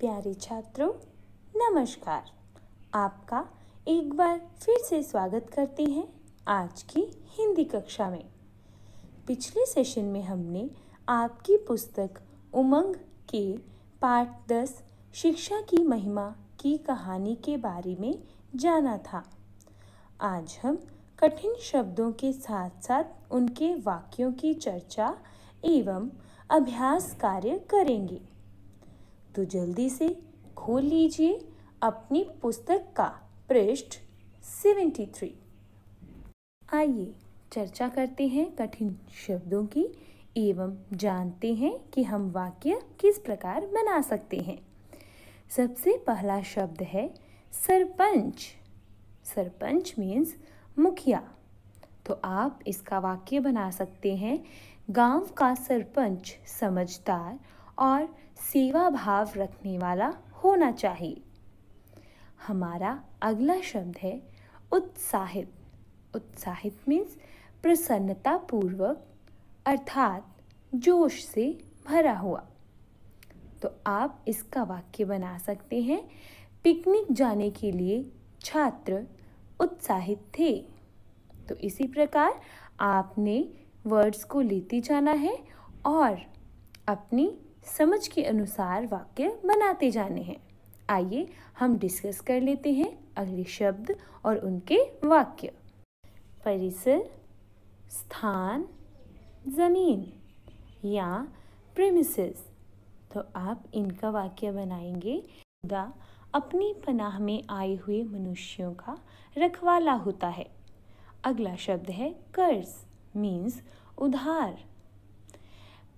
प्यारे छात्रों, नमस्कार। आपका एक बार फिर से स्वागत करते हैं आज की हिंदी कक्षा में। पिछले सेशन में हमने आपकी पुस्तक उमंग के पाठ 10 शिक्षा की महिमा की कहानी के बारे में जाना था। आज हम कठिन शब्दों के साथ साथ उनके वाक्यों की चर्चा एवं अभ्यास कार्य करेंगे। तो जल्दी से खोल लीजिए अपनी पुस्तक का पृष्ठ 73। आइए चर्चा करते हैं कठिन शब्दों की एवं जानते हैं कि हम वाक्य किस प्रकार बना सकते हैं। सबसे पहला शब्द है सरपंच। सरपंच मीन्स मुखिया। तो आप इसका वाक्य बना सकते हैं, गांव का सरपंच समझदार और सेवा भाव रखने वाला होना चाहिए। हमारा अगला शब्द है उत्साहित। उत्साहित मीन्स प्रसन्नता पूर्वक अर्थात जोश से भरा हुआ। तो आप इसका वाक्य बना सकते हैं, पिकनिक जाने के लिए छात्र उत्साहित थे। तो इसी प्रकार आपने वर्ड्स को लेते जाना है और अपनी समझ के अनुसार वाक्य बनाते जाने हैं। आइए हम डिस्कस कर लेते हैं अगले शब्द और उनके वाक्य। परिसर, स्थान, जमीन या प्रीमिसेस। तो आप इनका वाक्य बनाएंगे। खुदा अपनी पनाह में आए हुए मनुष्यों का रखवाला होता है। अगला शब्द है कर्ज मीन्स उधार।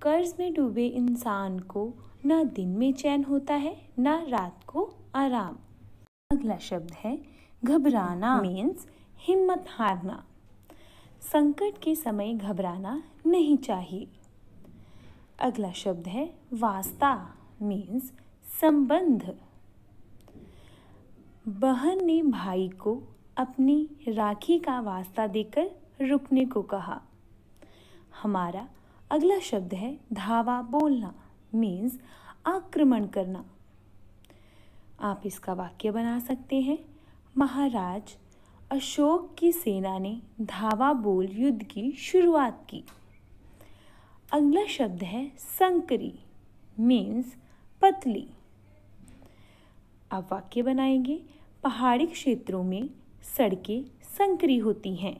कर्ज में डूबे इंसान को ना दिन में चैन होता है ना रात को आराम। अगला शब्द है घबराना मीन्स हिम्मत हारना। संकट के समय घबराना नहीं चाहिए। अगला शब्द है वास्ता मीन्स संबंध। बहन ने भाई को अपनी राखी का वास्ता देकर रुकने को कहा। हमारा अगला शब्द है धावा बोलना मीन्स आक्रमण करना। आप इसका वाक्य बना सकते हैं, महाराज अशोक की सेना ने धावा बोल युद्ध की शुरुआत की। अगला शब्द है संकरी मीन्स पतली। आप वाक्य बनाएंगे, पहाड़ी क्षेत्रों में सड़कें संकरी होती हैं।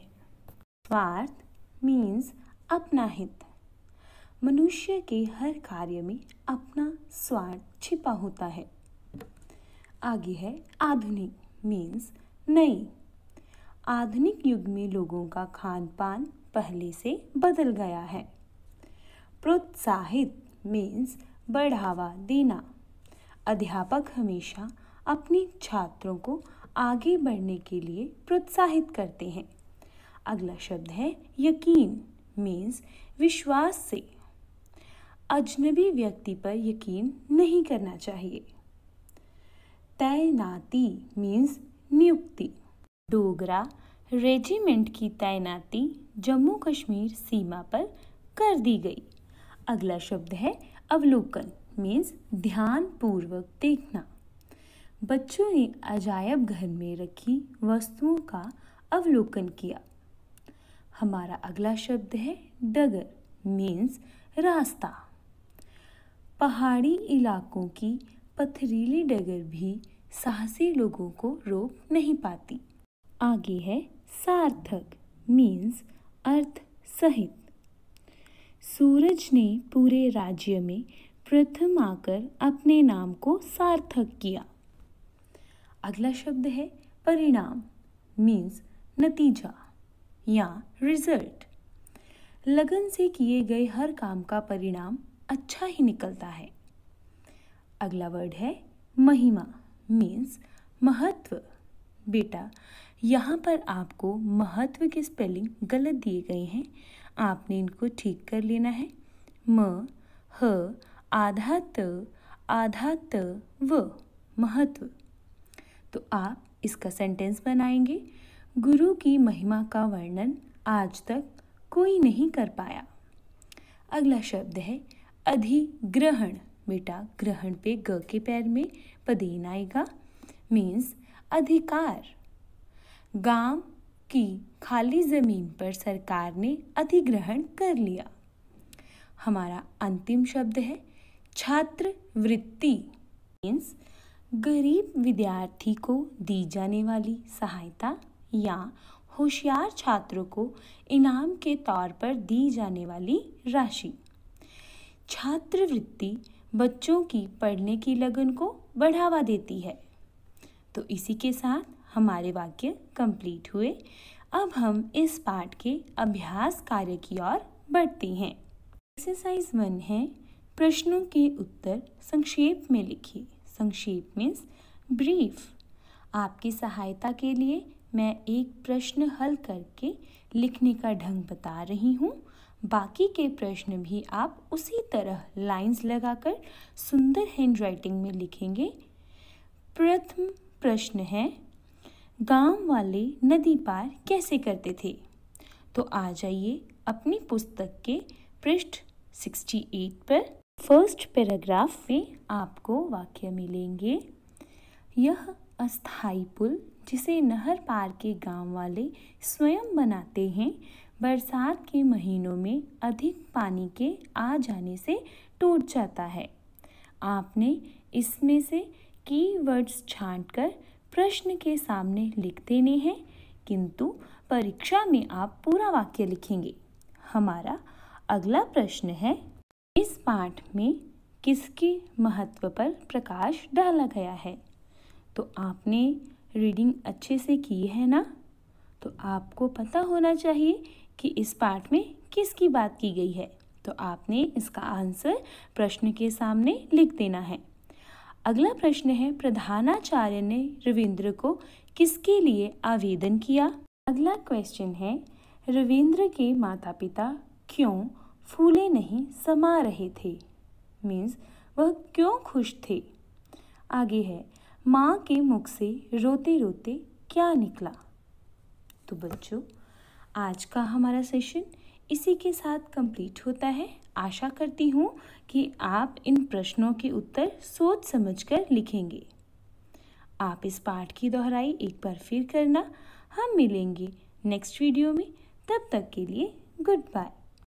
स्वार्थ मीन्स अपना हित। मनुष्य के हर कार्य में अपना स्वार्थ छिपा होता है। आगे है आधुनिक मीन्स नई। आधुनिक युग में लोगों का खान पान पहले से बदल गया है। प्रोत्साहित मीन्स बढ़ावा देना। अध्यापक हमेशा अपने छात्रों को आगे बढ़ने के लिए प्रोत्साहित करते हैं। अगला शब्द है यकीन मीन्स विश्वास से। अजनबी व्यक्ति पर यकीन नहीं करना चाहिए। तैनाती मीन्स नियुक्ति। डोगरा रेजिमेंट की तैनाती जम्मू कश्मीर सीमा पर कर दी गई। अगला शब्द है अवलोकन मीन्स ध्यान पूर्वक देखना। बच्चों ने अजायब घर में रखी वस्तुओं का अवलोकन किया। हमारा अगला शब्द है डगर मीन्स रास्ता। पहाड़ी इलाकों की पथरीली डगर भी साहसी लोगों को रोक नहीं पाती। आगे है सार्थक मीन्स अर्थ सहित। सूरज ने पूरे राज्य में प्रथम आकर अपने नाम को सार्थक किया। अगला शब्द है परिणाम मीन्स नतीजा या रिजल्ट। लगन से किए गए हर काम का परिणाम अच्छा ही निकलता है। अगला वर्ड है महिमा मीन्स महत्व। बेटा यहाँ पर आपको महत्व के स्पेलिंग गलत दिए गए हैं, आपने इनको ठीक कर लेना है। म ह आधा त व महत्व। तो आप इसका सेंटेंस बनाएंगे, गुरु की महिमा का वर्णन आज तक कोई नहीं कर पाया। अगला शब्द है अधिग्रहण बेटा ग्रहण पे ग के पैर में पदेन आएगा, मीन्स अधिकार। गांव की खाली जमीन पर सरकार ने अधिग्रहण कर लिया। हमारा अंतिम शब्द है छात्रवृत्ति, मीन्स गरीब विद्यार्थी को दी जाने वाली सहायता या होशियार छात्रों को इनाम के तौर पर दी जाने वाली राशि। छात्रवृत्ति बच्चों की पढ़ने की लगन को बढ़ावा देती है। तो इसी के साथ हमारे वाक्य कंप्लीट हुए। अब हम इस पाठ के अभ्यास कार्य की ओर बढ़ते हैं। एक्सरसाइज 1 है, प्रश्नों के उत्तर संक्षेप में लिखिए। संक्षेप मीन्स ब्रीफ। आपकी सहायता के लिए मैं एक प्रश्न हल करके लिखने का ढंग बता रही हूँ। बाकी के प्रश्न भी आप उसी तरह लाइंस लगाकर सुंदर हैंडराइटिंग में लिखेंगे। प्रथम प्रश्न है, गांव वाले नदी पार कैसे करते थे? तो आ जाइए अपनी पुस्तक के पृष्ठ 68 पर। फर्स्ट पैराग्राफ में आपको वाक्य मिलेंगे। यह अस्थाई पुल जिसे नहर पार के गांव वाले स्वयं बनाते हैं, बरसात के महीनों में अधिक पानी के आ जाने से टूट जाता है। आपने इसमें से कीवर्ड्स छांटकर प्रश्न के सामने लिख देने हैं, किंतु परीक्षा में आप पूरा वाक्य लिखेंगे। हमारा अगला प्रश्न है, इस पाठ में किसके महत्व पर प्रकाश डाला गया है? तो आपने रीडिंग अच्छे से की है ना? तो आपको पता होना चाहिए कि इस पाठ में किसकी बात की गई है। तो आपने इसका आंसर प्रश्न के सामने लिख देना है। अगला प्रश्न है, प्रधानाचार्य ने रविंद्र को किसके लिए आवेदन किया? अगला क्वेश्चन है, रविंद्र के माता पिता क्यों फूले नहीं समा रहे थे? मीन्स वह क्यों खुश थे? आगे है, माँ के मुख से रोते रोते क्या निकला? तो बच्चों, आज का हमारा सेशन इसी के साथ कंप्लीट होता है। आशा करती हूँ कि आप इन प्रश्नों के उत्तर सोच समझकर लिखेंगे। आप इस पाठ की दोहराई एक बार फिर करना। हम मिलेंगे नेक्स्ट वीडियो में। तब तक के लिए गुड बाय।